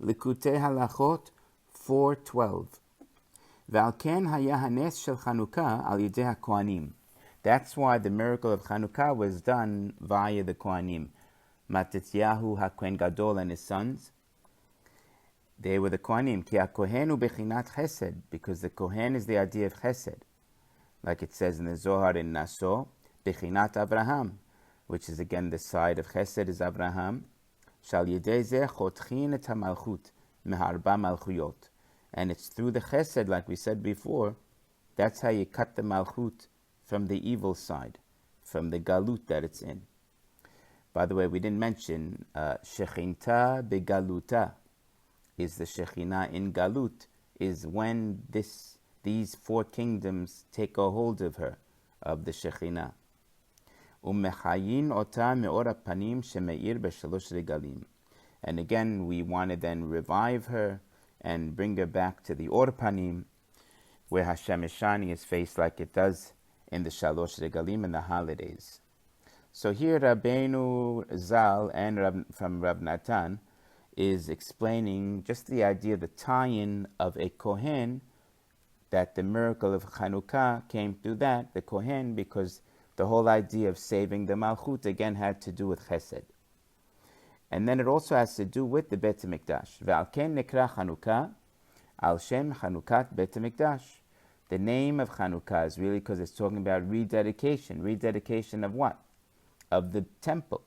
Likutei Halachot 4:12. V'al ken haya hanes shel Chanukah al yidei haKohanim. That's why the miracle of Chanukah was done via the Kohanim. Matityahu HaKohen Gadol and his sons, they were the Kohanim. Ki HaKohen hu bechinat chesed, because the Kohen is the idea of chesed. Like it says in the Zohar in Naso, bechinat Avraham, which is again the side of chesed is Avraham. Shal yidei zeh chotchin et hamalchut meharba malchuyot. And it's through the chesed, like we said before, that's how you cut the malchut from the evil side, from the galut that it's in. By the way, we didn't mention Shechinta begaluta is the Shekhinah in galut, is when these four kingdoms take a hold of her, of the Shekhinah. Umechayin ota me'or panim shemeir b'shalosh regalim. And again, we want to then revive her and bring her back to the Or Panim, where Hashem is shining his face like it does in the Shalosh Regalim in the holidays. So here Rabbeinu Zal and from Rav Natan is explaining just the idea, the tie-in of a Cohen, that the miracle of Chanukah came through that, the Cohen, because the whole idea of saving the Malchut again had to do with Chesed. And then it also has to do with the Bet HaMikdash. Ve'al ken nekra Chanukah al shem Chanukat Bet HaMikdash. The name of Chanukah is really because it's talking about rededication. Rededication of what? Of the temple.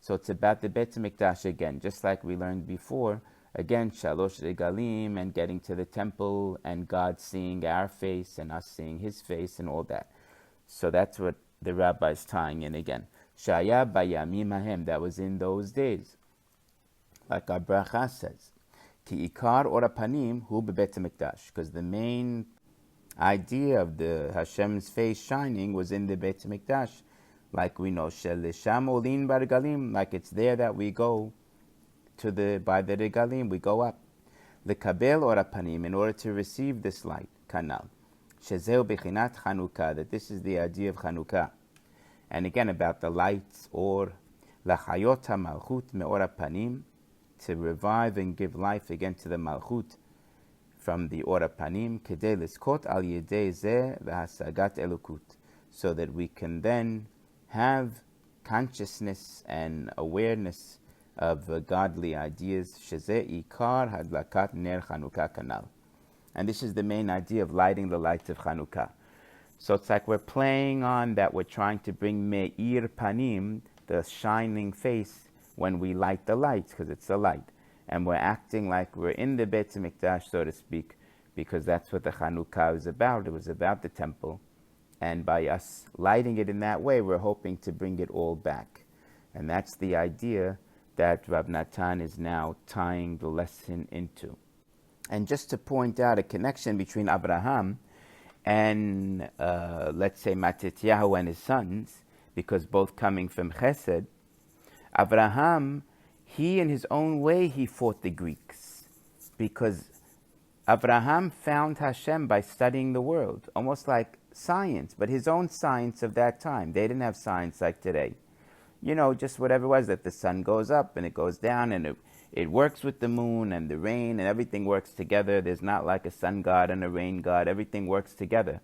So it's about the Bet HaMikdash again, just like we learned before. Again, Shalosh Regalim and getting to the temple and God seeing our face and us seeing his face and all that. So that's what the rabbi is tying in again. Shaya bayamim hahem, that was in those days. Like our bracha says, Ki ikar ora panim hu bebet HaMikdash, because the main idea of the Hashem's face shining was in the Bet HaMikdash, like we know, shel lesham olin bargalim, like it's there that we go to by the regalim, we go up. Lekabel ora panim, in order to receive this light, kanal. Shezeu bechinat Chanukah, that this is the idea of Chanukah. And again about the lights, or lachayot hamalchut me'or panim, to revive and give life again to the malchut from the Or Panim, kedei liskot al yedei zeh v'hasagat elukut, so that we can then have consciousness and awareness of godly ideas. Shezeh ikar hadlakat ner Chanukah kanal. And this is the main idea of lighting the light of Chanukah. So it's like we're playing on that, we're trying to bring me'ir panim, the shining face, when we light the lights, because it's a light. And we're acting like we're in the Bet HaMikdash, so to speak, because that's what the Chanukah was about. It was about the temple. And by us lighting it in that way, we're hoping to bring it all back. And that's the idea that Rav Natan is now tying the lesson into. And just to point out a connection between Abraham and, let's say, Matityahu and his sons, because both coming from Chesed, Abraham, he in his own way, he fought the Greeks, because Abraham found Hashem by studying the world, almost like science, but his own science of that time. They didn't have science like today. You know, just whatever it was, that the sun goes up and it goes down, and it works with the moon and the rain, and everything works together. There's not like a sun god and a rain god. Everything works together.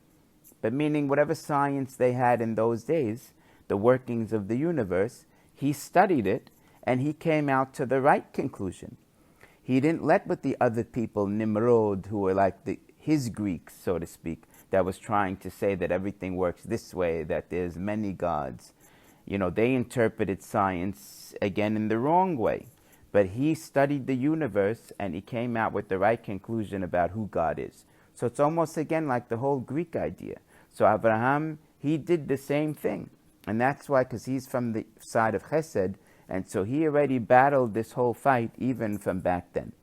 But meaning whatever science they had in those days, the workings of the universe, he studied it, and he came out to the right conclusion. He didn't let what the other people, Nimrod, who were like his Greeks, so to speak, that was trying to say that everything works this way, that there's many gods. You know, they interpreted science, again, in the wrong way. But he studied the universe, and he came out with the right conclusion about who God is. So it's almost, again, like the whole Greek idea. So Abraham, he did the same thing. And that's why, because he's from the side of Chesed, and so he already battled this whole fight even from back then.